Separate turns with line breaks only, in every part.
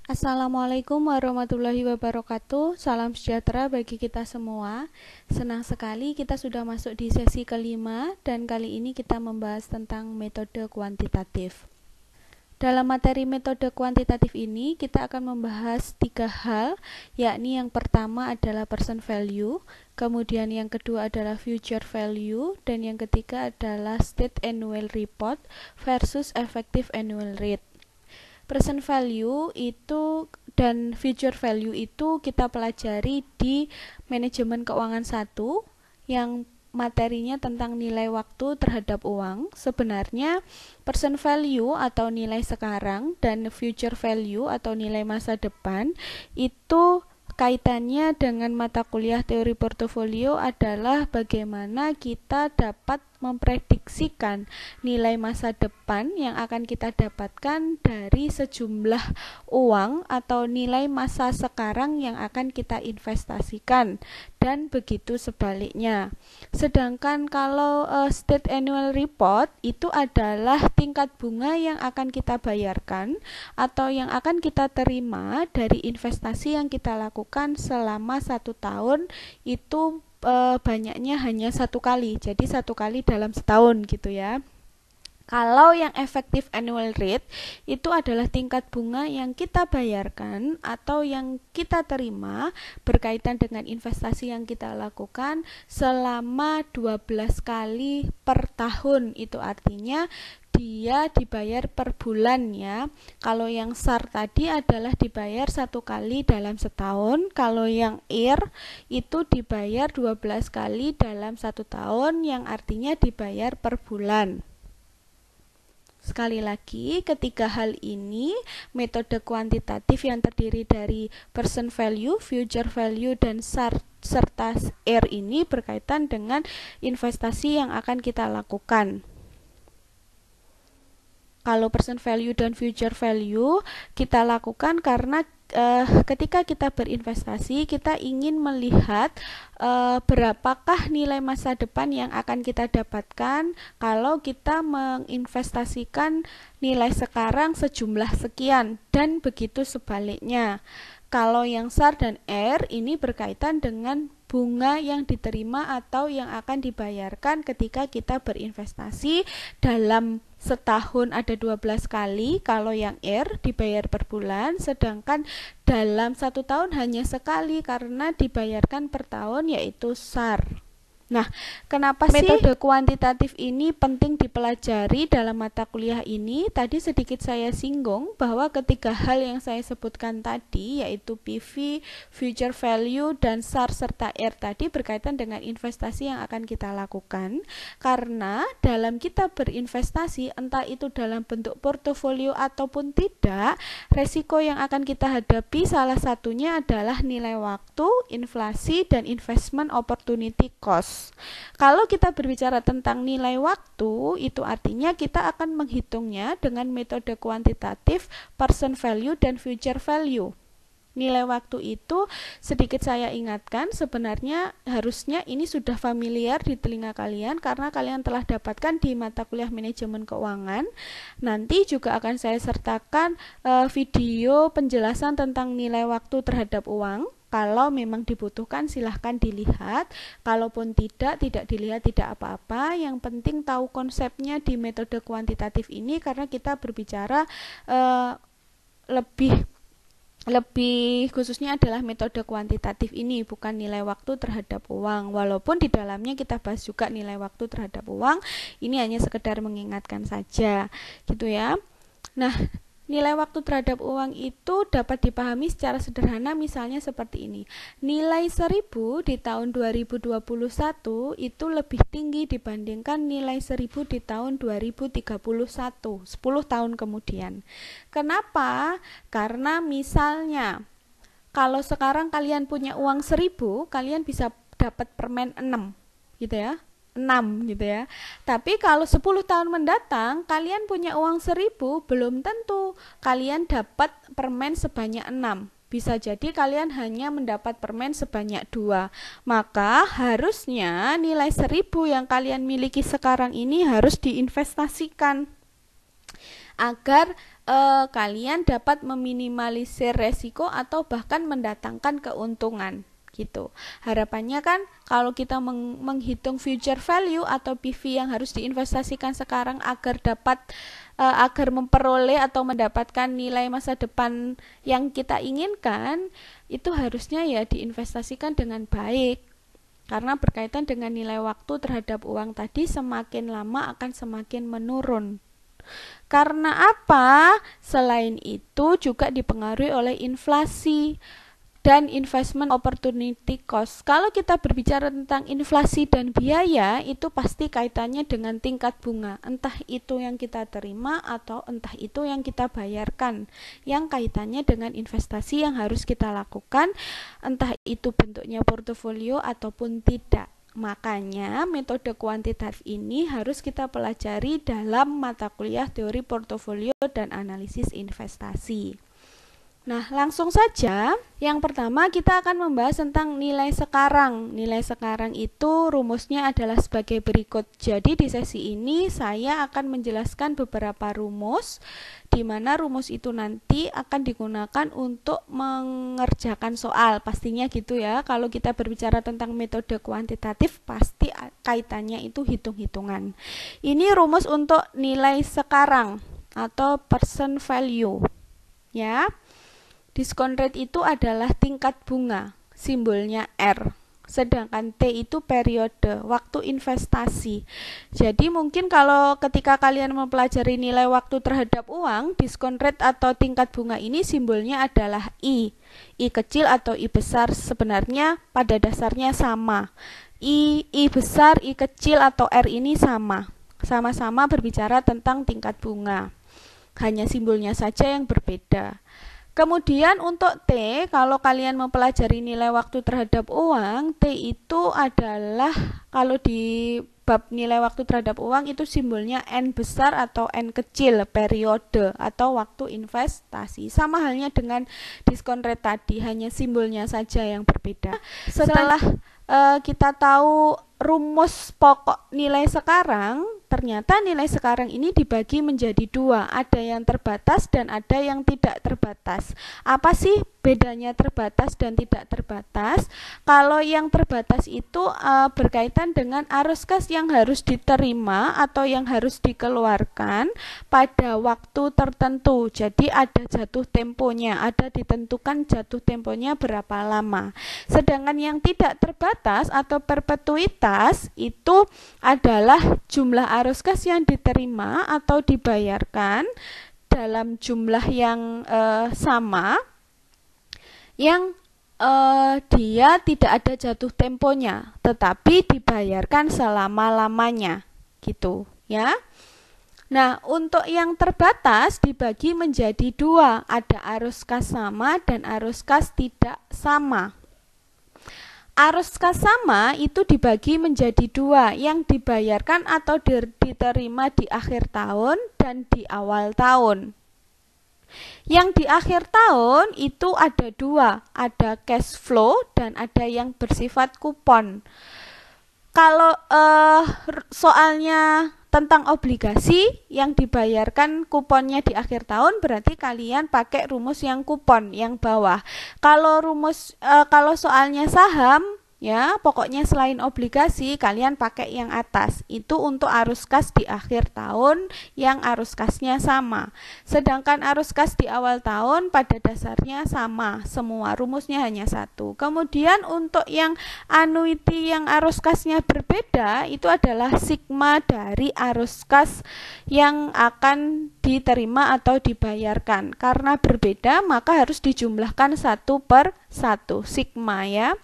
Assalamualaikum warahmatullahi wabarakatuh. Salam sejahtera bagi kita semua. Senang sekali kita sudah masuk di sesi kelima dan kali ini kita membahas tentang metode kuantitatif. Dalam materi metode kuantitatif ini kita akan membahas 3 hal, yakni yang pertama adalah present value, kemudian yang kedua adalah future value, dan yang ketiga adalah state annual report versus effective annual rate. Present value itu dan future value itu kita pelajari di manajemen keuangan 1 yang materinya tentang nilai waktu terhadap uang. Sebenarnya present value atau nilai sekarang dan future value atau nilai masa depan itu kaitannya dengan mata kuliah teori portofolio adalah bagaimana kita dapat memprediksikan nilai masa depan yang akan kita dapatkan dari sejumlah uang atau nilai masa sekarang yang akan kita investasikan, dan begitu sebaliknya. Sedangkan kalau state annual report itu adalah tingkat bunga yang akan kita bayarkan atau yang akan kita terima dari investasi yang kita lakukan selama 1 tahun itu banyaknya hanya 1 kali, jadi 1 kali dalam setahun gitu ya. Kalau yang effective annual rate itu adalah tingkat bunga yang kita bayarkan atau yang kita terima berkaitan dengan investasi yang kita lakukan selama 12 kali per tahun. Itu artinya dia dibayar per bulan ya. Kalau yang SAR tadi adalah dibayar 1 kali dalam setahun. Kalau yang IR itu dibayar 12 kali dalam 1 tahun, yang artinya dibayar per bulan. Sekali lagi, ketiga hal ini metode kuantitatif yang terdiri dari present value, future value, dan SAR serta IR ini berkaitan dengan investasi yang akan kita lakukan. Kalau present value dan future value kita lakukan karena ketika kita berinvestasi kita ingin melihat berapakah nilai masa depan yang akan kita dapatkan kalau kita menginvestasikan nilai sekarang sejumlah sekian, dan begitu sebaliknya. Kalau yang SAR dan R ini berkaitan dengan bunga yang diterima atau yang akan dibayarkan ketika kita berinvestasi dalam setahun ada 12 kali. Kalau yang R dibayar per bulan, sedangkan dalam 1 tahun hanya sekali karena dibayarkan per tahun, yaitu SAR. Nah, kenapa sih metode kuantitatif ini penting dipelajari dalam mata kuliah ini? Tadi sedikit saya singgung bahwa ketiga hal yang saya sebutkan tadi, yaitu PV, future value, dan SAR serta R tadi berkaitan dengan investasi yang akan kita lakukan. Karena dalam kita berinvestasi, entah itu dalam bentuk portofolio ataupun tidak, resiko yang akan kita hadapi salah satunya adalah nilai waktu, inflasi, dan investment opportunity cost. Kalau kita berbicara tentang nilai waktu, itu artinya kita akan menghitungnya dengan metode kuantitatif, present value, dan future value. Nilai waktu itu sedikit saya ingatkan, sebenarnya harusnya ini sudah familiar di telinga kalian karena kalian telah dapatkan di mata kuliah manajemen keuangan. Nanti juga akan saya sertakan video penjelasan tentang nilai waktu terhadap uang. Kalau memang dibutuhkan silahkan dilihat, kalaupun tidak dilihat tidak apa-apa. Yang penting tahu konsepnya di metode kuantitatif ini karena kita berbicara lebih khususnya adalah metode kuantitatif ini, bukan nilai waktu terhadap uang. Walaupun di dalamnya kita bahas juga nilai waktu terhadap uang, ini hanya sekedar mengingatkan saja gitu ya. Nah, nilai waktu terhadap uang itu dapat dipahami secara sederhana misalnya seperti ini. Nilai 1000 di tahun 2021 itu lebih tinggi dibandingkan nilai 1000 di tahun 2031, 10 tahun kemudian. Kenapa? Karena misalnya kalau sekarang kalian punya uang 1000, kalian bisa dapat permen 6 gitu ya. 6 gitu ya. Tapi kalau 10 tahun mendatang kalian punya uang 1000, belum tentu kalian dapat permen sebanyak 6. Bisa jadi kalian hanya mendapat permen sebanyak 2. Maka harusnya nilai 1000 yang kalian miliki sekarang ini harus diinvestasikan agar kalian dapat meminimalisir resiko atau bahkan mendatangkan keuntungan gitu. Harapannya kan kalau kita menghitung future value atau PV yang harus diinvestasikan sekarang agar memperoleh atau mendapatkan nilai masa depan yang kita inginkan, itu harusnya ya diinvestasikan dengan baik. Karena berkaitan dengan nilai waktu terhadap uang tadi semakin lama akan semakin menurun. Karena apa? Selain itu juga dipengaruhi oleh inflasi dan investment opportunity cost. Kalau kita berbicara tentang inflasi dan biaya, itu pasti kaitannya dengan tingkat bunga. Entah itu yang kita terima atau entah itu yang kita bayarkan. Yang kaitannya dengan investasi yang harus kita lakukan, entah itu bentuknya portofolio ataupun tidak. Makanya metode kuantitatif ini harus kita pelajari dalam mata kuliah teori portofolio dan analisis investasi. Nah, langsung saja. Yang pertama kita akan membahas tentang nilai sekarang. Nilai sekarang itu rumusnya adalah sebagai berikut. Jadi di sesi ini saya akan menjelaskan beberapa rumus, di mana rumus itu nanti akan digunakan untuk mengerjakan soal. Pastinya gitu ya. Kalau kita berbicara tentang metode kuantitatif, pasti kaitannya itu hitung-hitungan. Ini rumus untuk nilai sekarang atau present value. Ya. Diskon rate itu adalah tingkat bunga, simbolnya R. Sedangkan T itu periode, waktu investasi. Jadi mungkin kalau ketika kalian mempelajari nilai waktu terhadap uang, diskon rate atau tingkat bunga ini simbolnya adalah I. I kecil atau I besar sebenarnya pada dasarnya sama. I besar, I kecil atau R ini sama. Sama-sama berbicara tentang tingkat bunga. Hanya simbolnya saja yang berbeda. Kemudian untuk T, kalau kalian mempelajari nilai waktu terhadap uang, T itu adalah, kalau di bab nilai waktu terhadap uang itu simbolnya N besar atau N kecil, periode atau waktu investasi. Sama halnya dengan diskon rate tadi, hanya simbolnya saja yang berbeda. Setelah kita tahu rumus pokok nilai sekarang, ternyata nilai sekarang ini dibagi menjadi dua, ada yang terbatas dan ada yang tidak terbatas. Apa sih bedanya terbatas dan tidak terbatas? Kalau yang terbatas itu berkaitan dengan arus kas yang harus diterima atau yang harus dikeluarkan pada waktu tertentu. Jadi ada jatuh temponya, ada ditentukan jatuh temponya berapa lama. Sedangkan yang tidak terbatas atau perpetuitas itu adalah jumlah arus kas yang diterima atau dibayarkan dalam jumlah yang sama, yang dia tidak ada jatuh temponya, tetapi dibayarkan selama-lamanya, gitu ya. Nah, untuk yang terbatas dibagi menjadi dua, ada arus kas sama dan arus kas tidak sama. Arus kas sama itu dibagi menjadi dua, yang dibayarkan atau diterima di akhir tahun dan di awal tahun. Yang di akhir tahun itu ada dua, ada cash flow dan ada yang bersifat kupon. Kalau soalnya tentang obligasi yang dibayarkan kuponnya di akhir tahun, berarti kalian pakai rumus yang kupon yang bawah. Kalau kalau soalnya saham, ya pokoknya selain obligasi kalian pakai yang atas. Itu untuk arus kas di akhir tahun yang arus kasnya sama. Sedangkan arus kas di awal tahun pada dasarnya sama semua, rumusnya hanya satu. Kemudian untuk yang annuity yang arus kasnya berbeda, itu adalah sigma dari arus kas yang akan diterima atau dibayarkan. Karena berbeda maka harus dijumlahkan 1/1 sigma ya.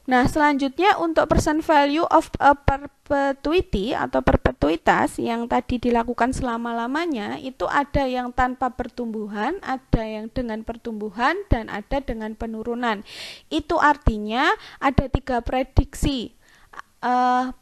Nah, selanjutnya untuk present value of a perpetuity atau perpetuitas yang tadi dilakukan selama-lamanya, itu ada yang tanpa pertumbuhan, ada yang dengan pertumbuhan, dan ada dengan penurunan. Itu artinya ada 3 prediksi.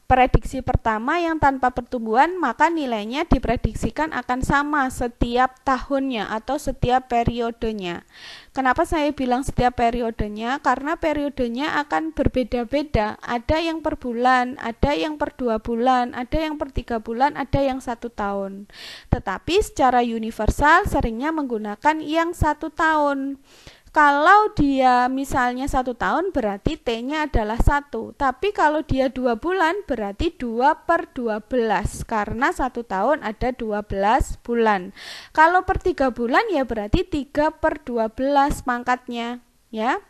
prediksi pertama yang tanpa pertumbuhan, maka nilainya diprediksikan akan sama setiap tahunnya atau setiap periodenya. Kenapa saya bilang setiap periodenya? Karena periodenya akan berbeda-beda. Ada yang per bulan, ada yang per 2 bulan, ada yang per 3 bulan, ada yang 1 tahun. Tetapi secara universal seringnya menggunakan yang 1 tahun. Kalau dia misalnya 1 tahun berarti T-nya adalah 1. Tapi kalau dia 2 bulan berarti 2 per 12. Karena 1 tahun ada 12 bulan. Kalau per 3 bulan ya berarti 3 per 12 pangkatnya. Ya.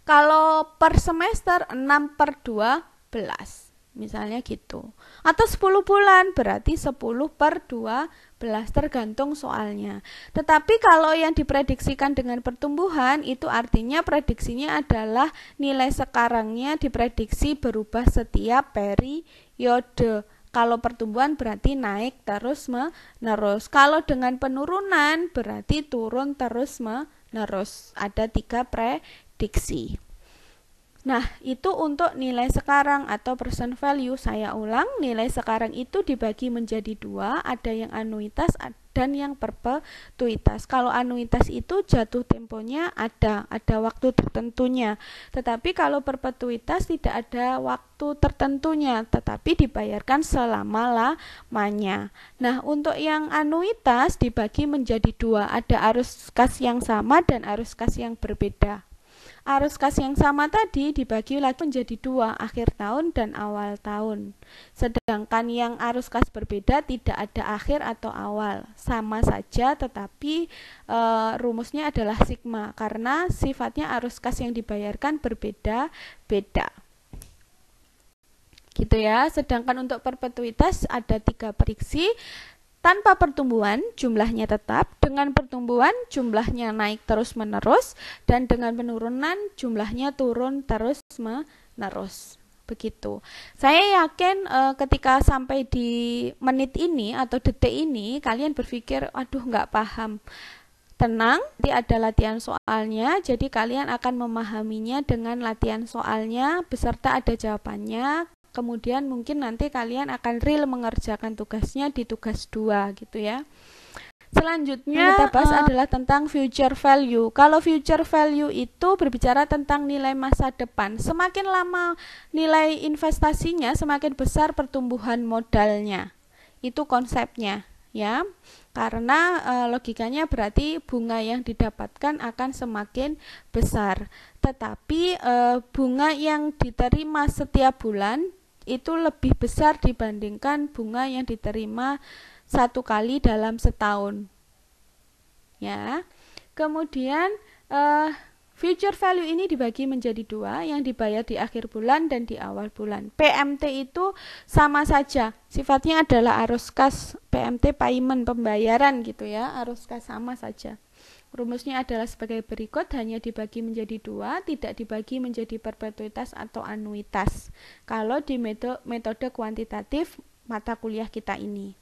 Kalau per semester 6 per 12. Misalnya gitu. Atau 10 bulan berarti 10 per 12 tergantung soalnya. Tetapi kalau yang diprediksikan dengan pertumbuhan itu artinya prediksinya adalah nilai sekarangnya diprediksi berubah setiap periode. Kalau pertumbuhan berarti naik terus menerus. Kalau dengan penurunan berarti turun terus menerus. Ada 3 prediksi. Nah, itu untuk nilai sekarang atau present value. Saya ulang, nilai sekarang itu dibagi menjadi 2, ada yang anuitas dan yang perpetuitas. Kalau anuitas itu jatuh temponya ada waktu tertentunya. Tetapi kalau perpetuitas tidak ada waktu tertentunya, tetapi dibayarkan selama-lamanya. Nah, untuk yang anuitas dibagi menjadi 2, ada arus kas yang sama dan arus kas yang berbeda. Arus kas yang sama tadi dibagi lagi menjadi 2, akhir tahun dan awal tahun. Sedangkan yang arus kas berbeda tidak ada akhir atau awal. Sama saja tetapi rumusnya adalah sigma karena sifatnya arus kas yang dibayarkan berbeda-beda. Gitu ya. Sedangkan untuk perpetuitas ada 3 prediksi. Tanpa pertumbuhan jumlahnya tetap, dengan pertumbuhan jumlahnya naik terus-menerus, dan dengan penurunan jumlahnya turun terus-menerus. Begitu. Saya yakin ketika sampai di menit ini atau detik ini kalian berpikir, aduh nggak paham. Tenang, nanti ada latihan soalnya, jadi kalian akan memahaminya dengan latihan soalnya beserta ada jawabannya. Kemudian mungkin nanti kalian akan real mengerjakan tugasnya di tugas 2 gitu ya. Selanjutnya kita bahas adalah tentang future value. Kalau future value itu berbicara tentang nilai masa depan. Semakin lama nilai investasinya, semakin besar pertumbuhan modalnya. Itu konsepnya ya. Karena logikanya berarti bunga yang didapatkan akan semakin besar. Tetapi bunga yang diterima setiap bulan itu lebih besar dibandingkan bunga yang diterima 1 kali dalam setahun. Ya. Kemudian future value ini dibagi menjadi 2, yang dibayar di akhir bulan dan di awal bulan. PMT itu sama saja, sifatnya adalah arus kas, PMT payment pembayaran gitu ya, arus kas sama saja. Rumusnya adalah sebagai berikut, hanya dibagi menjadi 2, tidak dibagi menjadi perpetuitas atau anuitas. Kalau di metode kuantitatif mata kuliah kita ini.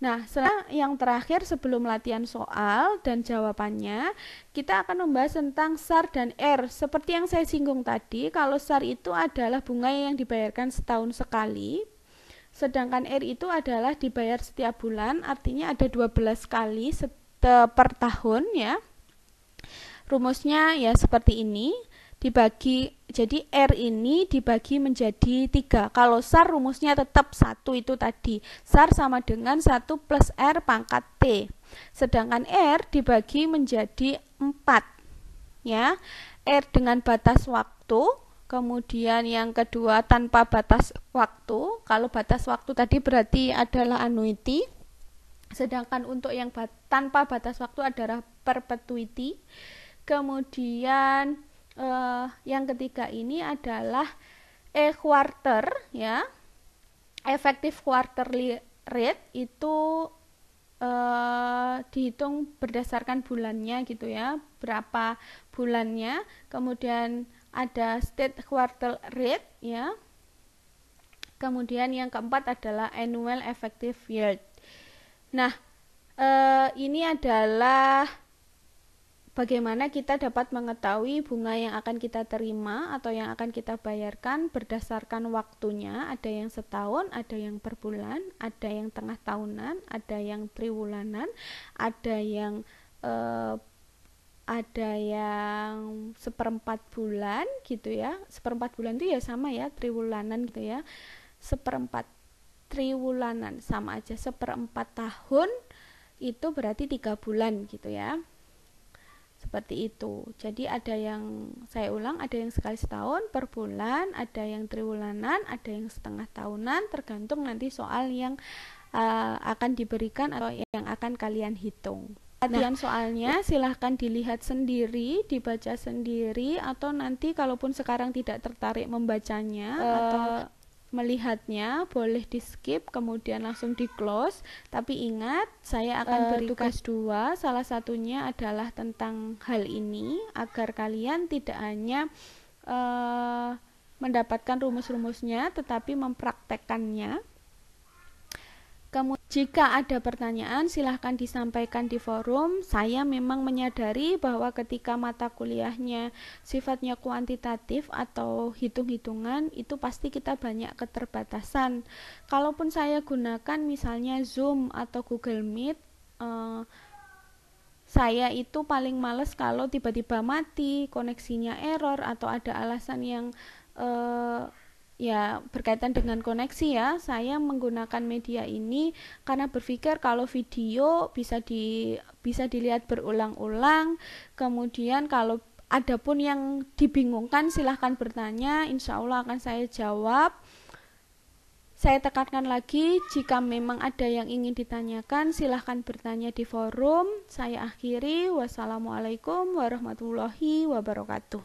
Nah, setelah yang terakhir sebelum latihan soal dan jawabannya, kita akan membahas tentang SAR dan R. Seperti yang saya singgung tadi, kalau SAR itu adalah bunga yang dibayarkan setahun sekali, sedangkan R itu adalah dibayar setiap bulan, artinya ada 12 kali per tahun ya. Rumusnya ya seperti ini, jadi R ini dibagi menjadi 3. Kalau SAR rumusnya tetap 1 itu tadi. SAR sama dengan 1 plus R pangkat T. Sedangkan R dibagi menjadi 4. Ya. R dengan batas waktu, kemudian yang kedua tanpa batas waktu. Kalau batas waktu tadi berarti adalah annuity. Sedangkan untuk yang tanpa batas waktu adalah perpetuity. Kemudian yang ketiga ini adalah quarter ya. Effective quarterly rate itu dihitung berdasarkan bulannya gitu ya, berapa bulannya. Kemudian ada state quarter rate ya. Kemudian yang keempat adalah annual effective yield. Nah, ini adalah bagaimana kita dapat mengetahui bunga yang akan kita terima atau yang akan kita bayarkan berdasarkan waktunya. Ada yang setahun, ada yang per bulan, ada yang tengah tahunan, ada yang triwulanan, ada yang seperempat bulan gitu ya. Seperempat bulan itu ya sama ya, triwulanan gitu ya. Seperempat triwulanan sama aja. Seperempat tahun itu berarti 3 bulan gitu ya. Seperti itu. Jadi ada yang, saya ulang, ada yang sekali setahun per bulan, ada yang triwulanan, ada yang setengah tahunan, tergantung nanti soal yang akan diberikan atau yang akan kalian hitung. Latihan soalnya silahkan dilihat sendiri, dibaca sendiri, atau nanti kalaupun sekarang tidak tertarik membacanya atau melihatnya, boleh di skip kemudian langsung di close. Tapi ingat, saya akan beri tugas 2, salah satunya adalah tentang hal ini, agar kalian tidak hanya mendapatkan rumus-rumusnya tetapi mempraktekkannya. Kemudian jika ada pertanyaan silahkan disampaikan di forum. Saya memang menyadari bahwa ketika mata kuliahnya sifatnya kuantitatif atau hitung-hitungan, itu pasti kita banyak keterbatasan. Kalaupun saya gunakan misalnya Zoom atau Google Meet, saya itu paling males kalau tiba-tiba mati, koneksinya error, atau ada alasan yang ya berkaitan dengan koneksi ya. Saya menggunakan media ini karena berpikir kalau video bisa dilihat berulang-ulang. Kemudian kalau ada pun yang dibingungkan silahkan bertanya, insya Allah akan saya jawab. Saya tekankan lagi, jika memang ada yang ingin ditanyakan silahkan bertanya di forum. Saya akhiri, wassalamualaikum warahmatullahi wabarakatuh.